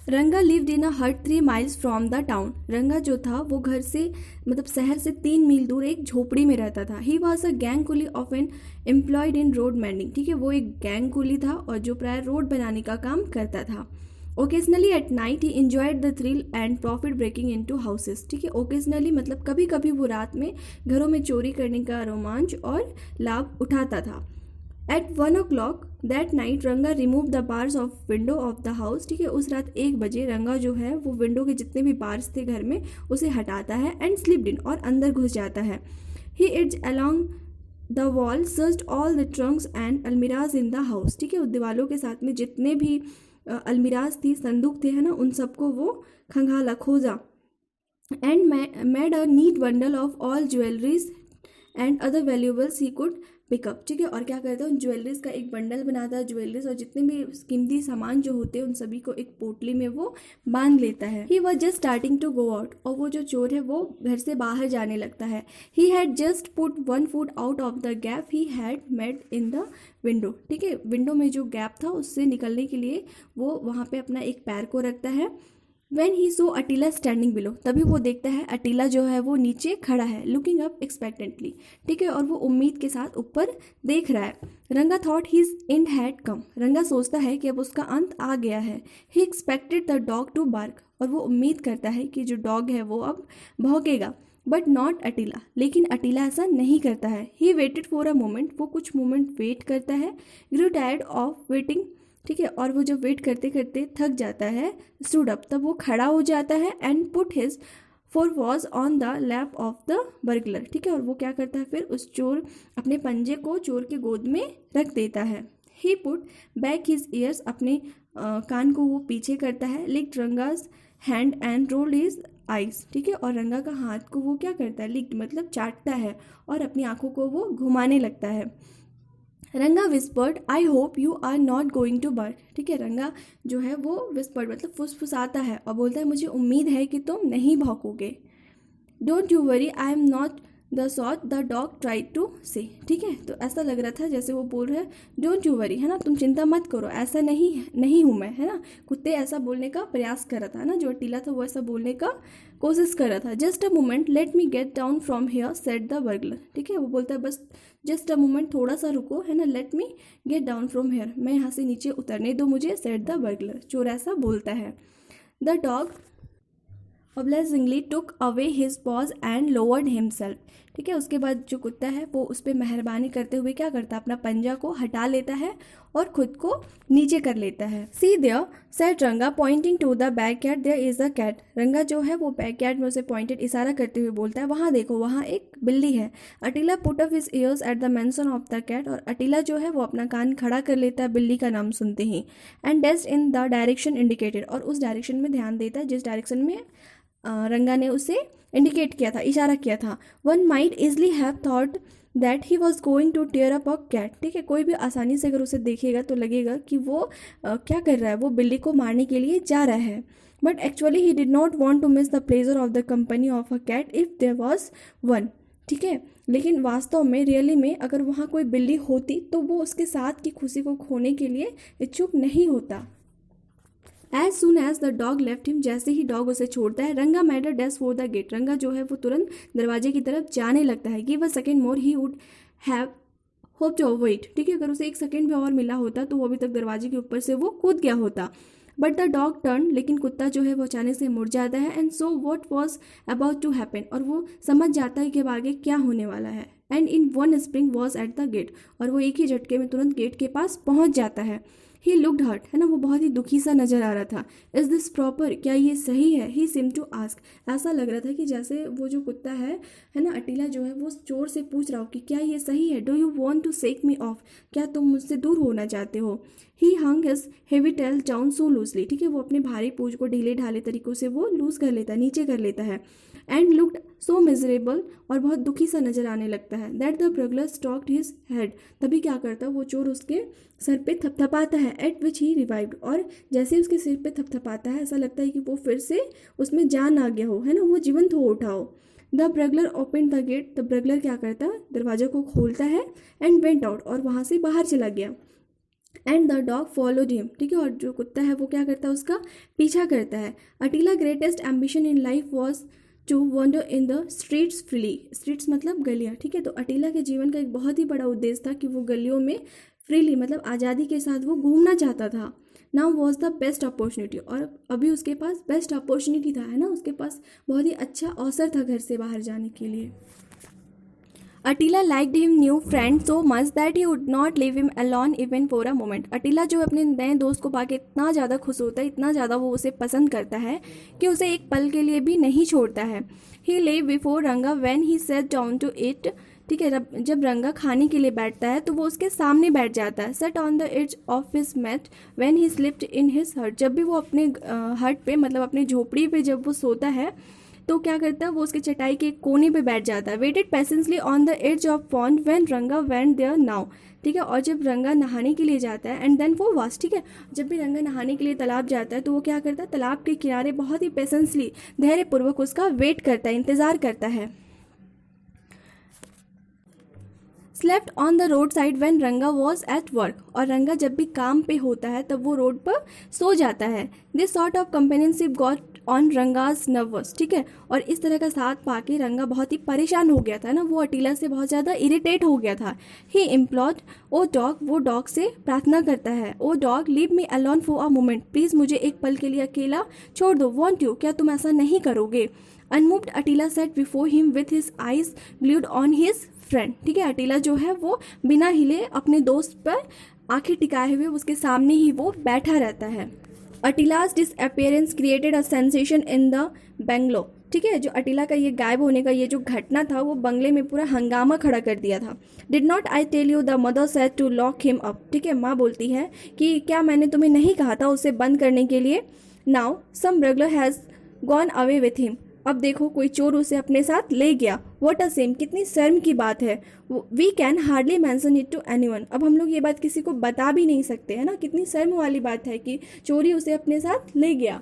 रंगा lived in अ हट 3 miles from the town. रंगा जो था वो घर से मतलब शहर से 3 मील दूर एक झोपड़ी में रहता था। He was a gang coolie of an employed in road mending. ठीक है, वो एक गैंग कुली था और जो प्राय रोड बनाने का काम करता था। Occasionally at night he enjoyed the thrill and profit breaking into houses. ठीक है, ओकेजनली मतलब कभी कभी वो रात में घरों में चोरी करने का रोमांच और लाभ उठाता था। एट 1 o'clock दैट नाइट रंगा remove the bars of window of the house. ठीक है, उस रात 1 बजे रंगा जो है वो विंडो के जितने भी बार्स थे घर में उसे हटाता है एंड स्लिप्ड इन और अंदर घुस जाता है। He its along the wall searched all the trunks and almirahs in the house. ठीक है, उस दीवालों के साथ में जितने भी अलमीराज थी, संदूक थे, है ना, उन सबको वो खंगाला, खोजा। And made a neat bundle of all jewelleries and other valuables he could pick up. ठीक है, और क्या करता है, उन ज्वेलरीज का एक बंडल बनाता है, ज्वेलरीज और जितने भी कीमती सामान जो होते हैं उन सभी को एक पोटली में वो बांध लेता है। He was just starting to go out, और वो जो चोर है वो घर से बाहर जाने लगता है। He had just put 1 foot out of the gap he had made in the window. ठीक है, विंडो में जो गैप था उससे निकलने के लिए वो वहाँ पे अपना एक पैर को रखता है। When he saw Attila standing below, तभी वो देखता है अटीला जो है वो नीचे खड़ा है, लुकिंग अप एक्सपेक्टेंटली। ठीक है, और वो उम्मीद के साथ ऊपर देख रहा है। रंगा thought his and had come, रंगा सोचता है कि अब उसका अंत आ गया है। He expected the dog to bark, और वो उम्मीद करता है कि जो डॉग है वो अब भौंकेगा। बट नॉट अटीला, लेकिन अटीला ऐसा नहीं करता है। He waited for a moment, वो कुछ मोमेंट वेट करता है। ग्रू टायर्ड ऑफ वेटिंग। ठीक है, और वो जब वेट करते करते थक जाता है, स्टूड अप, तब वो खड़ा हो जाता है and put his four was on the lap of the burglar. ठीक है, और वो क्या करता है, फिर उस चोर अपने पंजे को चोर के गोद में रख देता है। ही पुट बैक हिज ईयर्स, अपने कान को वो पीछे करता है। Licked Ranga's hand and rolled his eyes. ठीक है, और रंगा का हाथ को वो क्या करता है, लिक्ड मतलब चाटता है और अपनी आंखों को वो घुमाने लगता है। Ranga whispered I hope you are not going to bird. ठीक है, रंगा जो है वो विस्पर्ड मतलब फुसफुसाता है और बोलता है मुझे उम्मीद है कि तुम नहीं भौंकोगे। Don't you worry I am not the sort the dog try to say. ठीक है, तो ऐसा लग रहा था जैसे वो बोल रहे हैं डोंट यू वरी, है ना, तुम चिंता मत करो, ऐसा नहीं हूँ मैं, है ना। कुत्ते ऐसा बोलने का प्रयास कर रहा था ना, जो अटीला था वो ऐसा बोलने का कोशिश कर रहा था। Just a moment let me get down from here set the burglar. ठीक है, वो बोलता है बस जस्ट अ मोमेंट, थोड़ा सा रुको, है ना, let me get down from here, मैं यहाँ से नीचे उतरने दो मुझे, सेट द बर्गलर, चोर ऐसा बोलता है। The dog obligingly took away his paws and lowered himself। ठीक है, उसके बाद जो कुत्ता है वो उस पर मेहरबानी करते हुए क्या करता है, अपना पंजा को हटा लेता है और खुद को नीचे कर लेता है। See there said Ranga pointing to the backyard, there is a cat. Ranga जो है वो बैकयार्ड में उसे पॉइंटेड इशारा करते हुए बोलता है वहाँ देखो, वहाँ एक बिल्ली है। Attila put up his ears at the mention of the cat, और अटीला जो है वो अपना कान खड़ा कर लेता है बिल्ली का नाम सुनते ही। And dashed in the direction indicated, और उस डायरेक्शन में ध्यान देता है जिस डायरेक्शन में रंगा ने उसे इंडिकेट किया था, इशारा किया था। One might easily have thought that he was going to tear up a cat. ठीक है, कोई भी आसानी से अगर उसे देखेगा तो लगेगा कि वो क्या कर रहा है, वो बिल्ली को मारने के लिए जा रहा है। But actually he did not want to miss the pleasure of the company of a cat if there was one. ठीक है, लेकिन वास्तव में रियली में अगर वहाँ कोई बिल्ली होती तो वो उसके साथ की खुशी को खोने के लिए इच्छुक नहीं होता। As soon as the dog left him, जैसे ही डॉग उसे छोड़ता है, Ranga made a dash for the gate. Ranga जो है वो तुरंत दरवाजे की तरफ जाने लगता है। Give a second more he would have hope to wait. ठीक है, अगर उसे 1 सेकेंड भी और मिला होता तो वो अभी तक दरवाजे के ऊपर से वो कूद गया होता। बट द डॉग टर्न, लेकिन कुत्ता जो है वो अचानक से मुड़ जाता है। And so what was about to happen, और वो समझ जाता है कि अब आगे क्या होने वाला है। And in one spring was at the gate, और वो एक ही झटके में तुरंत गेट के पास पहुंच जाता है। ही लुक्ड हर्ट, है ना, वो बहुत ही दुखी सा नजर आ रहा था। इज दिस प्रॉपर, क्या ये सही है। ही सिम टू आस्क, ऐसा लग रहा था कि जैसे वो जो कुत्ता है ना, अटीला जो है वो चोर से पूछ रहा हो कि क्या ये सही है। Do you want to shake me off, क्या तुम मुझसे दूर होना चाहते हो। He hung his heavy tail down so loosely. ठीक है, वो अपने भारी पूंछ को ढीले ढाले तरीकों से वो लूज कर लेता है, नीचे कर लेता है। एंड लुक्ड सो मिजरेबल, और बहुत दुखी सा नजर आने लगता है। That the burglar stroked his head, तभी क्या करता है वो चोर उसके सर पे थपथपाता है। एट विच ही रिवाइव्ड, और जैसे ही उसके सिर पे थपथपाता है ऐसा लगता है कि वो फिर से उसमें जान आ गया हो, है ना, वो जीवंत हो उठा हो। The burglar open the gate, the burglar क्या करता है, दरवाजा को खोलता है। एंड वेंट आउट, और वहाँ से बाहर चला गया। And the dog followed him, ठीक है, और जो कुत्ता है वो क्या करता है, उसका पीछा करता है। Attila greatest ambition in life was to wander in the streets freely, streets मतलब गलियाँ, ठीक है। तो अटीला के जीवन का एक बहुत ही बड़ा उद्देश्य था कि वो गलियों में फ्रीली मतलब आज़ादी के साथ वो घूमना चाहता था। Now was the best opportunity, और अभी उसके पास बेस्ट अपॉर्चुनिटी था, है ना, उसके पास बहुत ही अच्छा अवसर था घर से बाहर जाने के लिए। Attila liked him new friend so much that he would not leave him alone even for a moment. Attila जो अपने नए दोस्त को पाके इतना ज़्यादा खुश होता है, इतना ज़्यादा वो उसे पसंद करता है कि उसे एक पल के लिए भी नहीं छोड़ता है। ही ले before Ranga when he sat down to it, ठीक है, जब रंगा खाने के लिए बैठता है तो वो उसके सामने बैठ जाता है। Sat on the edge of his mat when he slipped in his hut, जब भी वो अपने हट पे मतलब अपनी झोपड़ी पे जब वो सोता है तो क्या करता है, वो उसके चटाई के एक कोने पे बैठ जाता है। Waited patiently on the edge of pond when Ranga went there now, ठीक है, और जब रंगा नहाने के लिए जाता है, एंड देन वो वास, ठीक है, जब भी रंगा नहाने के लिए तालाब जाता है तो वो क्या करता है, तालाब के किनारे बहुत ही पेशेंसली धैर्यपूर्वक उसका वेट करता है, इंतज़ार करता है। Slept on the road side when रंगा वॉज एट वर्क, और रंगा जब भी काम पे होता है तब वो रोड पर सो जाता है। This sort of companionship got on Ranga's nervous, ठीक है, और इस तरह का साथ पाके रंगा बहुत ही परेशान हो गया था ना, वो अटीला से बहुत ज़्यादा इरिटेट हो गया था। ही इम्प्लॉर्ड ओ डॉग, वो डॉग से प्रार्थना करता है, oh dog leave me alone for a moment, please मुझे एक पल के लिए अकेला छोड़ दो। वॉन्ट यू, क्या तुम ऐसा नहीं करोगे। Unmoved Attila sat before him with his eyes glued on his friend, ठीक है, अटीला जो है वो बिना हिले अपने दोस्त पर आंखें टिकाए हुए उसके सामने ही वो बैठा रहता है। Attila's disappearance created a sensation in the bungalow, ठीक है, जो अटीला का ये गायब होने का ये जो घटना था वो बंगले में पूरा हंगामा खड़ा कर दिया था। Did not I tell you the mother said to lock him up, ठीक है, माँ बोलती है कि क्या मैंने तुम्हें नहीं कहा था उसे बंद करने के लिए। Now some regular has gone away with him, अब देखो कोई चोर उसे अपने साथ ले गया। व्हाट अ सेम, कितनी शर्म की बात है। We can hardly mention it to anyone, अब हम लोग ये बात किसी को बता भी नहीं सकते, है ना, कितनी शर्म वाली बात है कि चोरी उसे अपने साथ ले गया।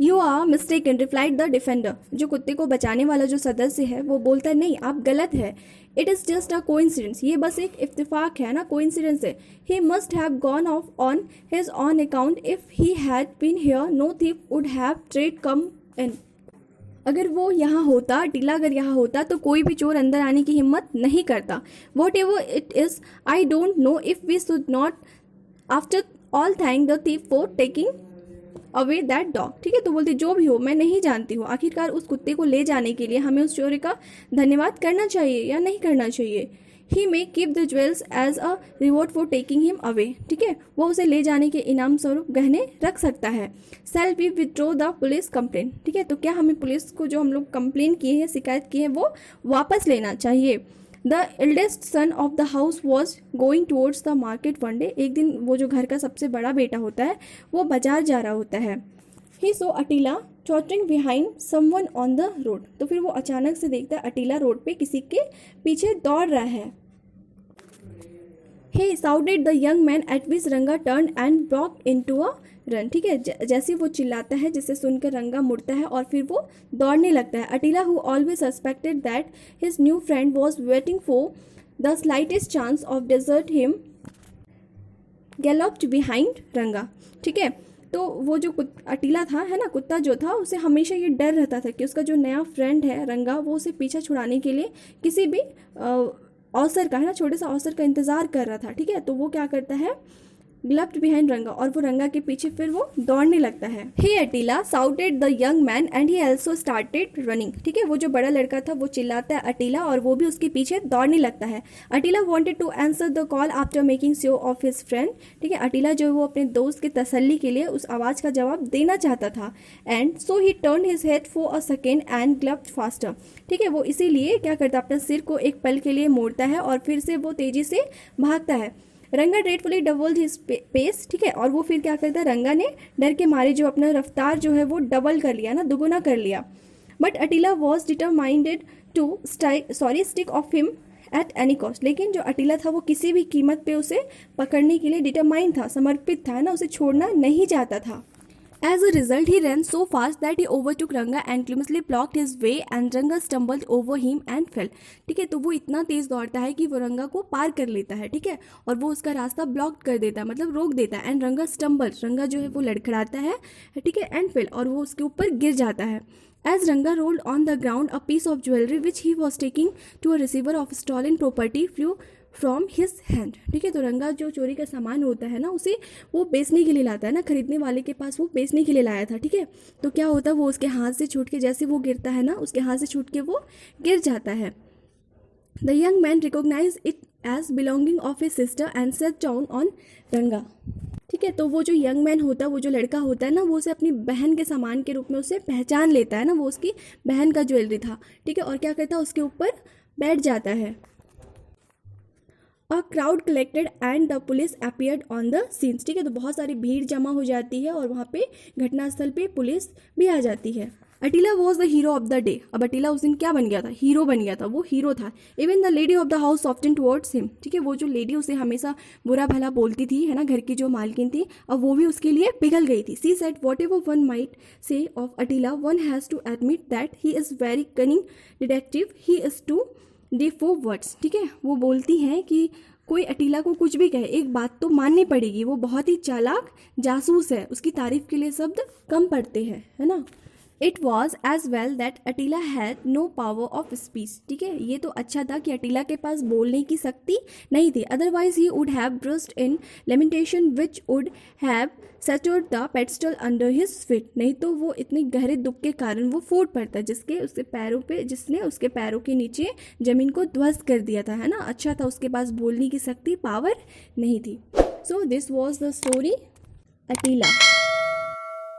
You are mistaken, replied the defender, जो कुत्ते को बचाने वाला जो सदस्य है वो बोलता है नहीं आप गलत है। It is just a coincidence, ये बस एक इत्तेफाक है ना, कोइंसिडेंस है। He must have gone off on his own account, if he had been here no thief would have dared come in, अगर वो यहाँ होता, अटीला अगर यहाँ होता तो कोई भी चोर अंदर आने की हिम्मत नहीं करता। Whatever it is I don't know if we should not after all thank the thief for taking away that dog, ठीक है, तो बोलते जो भी हो मैं नहीं जानती हूँ, आखिरकार उस कुत्ते को ले जाने के लिए हमें उस चोर का धन्यवाद करना चाहिए या नहीं करना चाहिए। He may keep the jewels as a reward for taking him away, ठीक है, वो उसे ले जाने के इनाम स्वरूप गहने रख सकता है। Shall we withdraw the police complaint, ठीक है, तो क्या हमें पुलिस को जो हम लोग कंप्लेन किए हैं, शिकायत की है, वो वापस लेना चाहिए। The eldest son of the house was going towards the market one day, एक दिन वो जो घर का सबसे बड़ा बेटा होता है वो बाजार जा रहा होता है। He saw Attila chattering behind someone on the road, तो फिर वो अचानक से देखता है अटीला रोड पे किसी के पीछे दौड़ रहा है। He shouted the young man at which रंगा turned and broke into a run, ठीक है, जैसे वो चिल्लाता है जिसे सुनकर रंगा मुड़ता है और फिर वो दौड़ने लगता है। अटीला who always suspected that his new friend was waiting for the slightest chance of desert him galloped behind रंगा, ठीक है, तो वो जो अटीला था, है ना, कुत्ता जो था, उसे हमेशा ये डर रहता था कि उसका जो नया फ्रेंड है रंगा वो उसे पीछा छुड़ाने के लिए किसी भी अवसर का, है ना, छोटे सा अवसर का इंतजार कर रहा था, ठीक है, तो वो क्या करता है, ग्लप्ड बिहाइंड रंगा, और वो रंगा के पीछे फिर वो दौड़ने लगता है। Hey Attila shouted the young man and he also started running, ठीक है, वो जो बड़ा लड़का था वो चिल्लाता है अटीला और वो भी उसके पीछे दौड़ने लगता है। Attila wanted to answer the call after making sure of his friend, ठीक है, अटीला जो वो अपने दोस्त की तसल्ली के लिए उस आवाज़ का जवाब देना चाहता था। And so he turn his head for a second and galloped faster, ठीक है, वो इसीलिए क्या करता है, अपने सिर को एक पल के लिए मोड़ता है और फिर से वो तेजी से भागता है। रंगा ड्रेडफुली डबल्ड हिज पेस, ठीक है, और वो फिर क्या करता है, रंगा ने डर के मारे जो अपना रफ्तार जो है वो डबल कर लिया ना, दुगुना कर लिया। But Attila was determined to stick of him at any cost, लेकिन जो अटीला था वो किसी भी कीमत पे उसे पकड़ने के लिए डिटरमाइंड था, समर्पित था, ना, उसे छोड़ना नहीं चाहता था। As a result, he ran so fast that he overtook Ranga and clumsily blocked his way and Ranga stumbled over him and fell. ठीक है, तो वो इतना तेज दौड़ता है कि वो रंगा को पार कर लेता है, ठीक है, और वो उसका रास्ता ब्लॉक कर देता है, मतलब रोक देता है. एंड रंगा स्टम्बल, रंगा जो है वो लड़खड़ाता है, ठीक है, एंड फेल, और वो उसके ऊपर गिर जाता है. As Ranga rolled on the ground, a piece of jewelry which he was taking to a receiver of stolen property flew from his hand. ठीक है, तो रंगा जो चोरी का सामान होता है ना, उसे वो बेचने के लिए लाता है ना, खरीदने वाले के पास वो बेचने के लिए लाया था. ठीक है, तो क्या होता है, वो उसके हाथ से छूट के, जैसे वो गिरता है ना, उसके हाथ से छूट के वो गिर जाता है. The young man recognise it as belonging of his sister and sat down on Ranga. ठीक है, तो वो जो यंग मैन होता है, वो जो लड़का होता है ना, वो उसे अपनी बहन के सामान के रूप में उसे पहचान लेता है ना, वो उसकी बहन का ज्वेलरी था. ठीक है, और क्या करता है, उसके ऊपर बैठ जाता है. A crowd collected and the police appeared on the scenes. ठीक है, तो बहुत सारी भीड़ जमा हो जाती है और वहाँ पे घटनास्थल पे पुलिस भी आ जाती है. Attila was the hero of the day. अब अटीला उस दिन क्या बन गया था, हीरो बन गया था, वो हीरो था. Even the lady of the house soften towards him. ठीक है, वो जो लेडी उसे हमेशा बुरा भला बोलती थी, है ना, घर की जो मालकिन थी, अब वो भी उसके लिए पिघल गई थी. She said whatever one might say of Attila, one has to admit that he is very cunning detective, he is too dear for words. ठीक है, वो बोलती हैं कि कोई अटीला को कुछ भी कहे, एक बात तो माननी पड़ेगी, वो बहुत ही चालाक जासूस है, उसकी तारीफ के लिए शब्द कम पड़ते हैं, है ना. It was as well that Attila had no power of speech. ठीक है, ये तो अच्छा था कि अटीला के पास बोलने की शक्ति नहीं थी. Otherwise he would have burst in lamentation which would have centred the pedestal under his feet. नहीं तो वो इतने गहरे दुख के कारण वो फूट पड़ता, जिसने उसके पैरों के नीचे जमीन को ध्वस्त कर दिया था, है ना. अच्छा था उसके पास बोलने की शक्ति, पावर नहीं थी. So this was the story अटीला.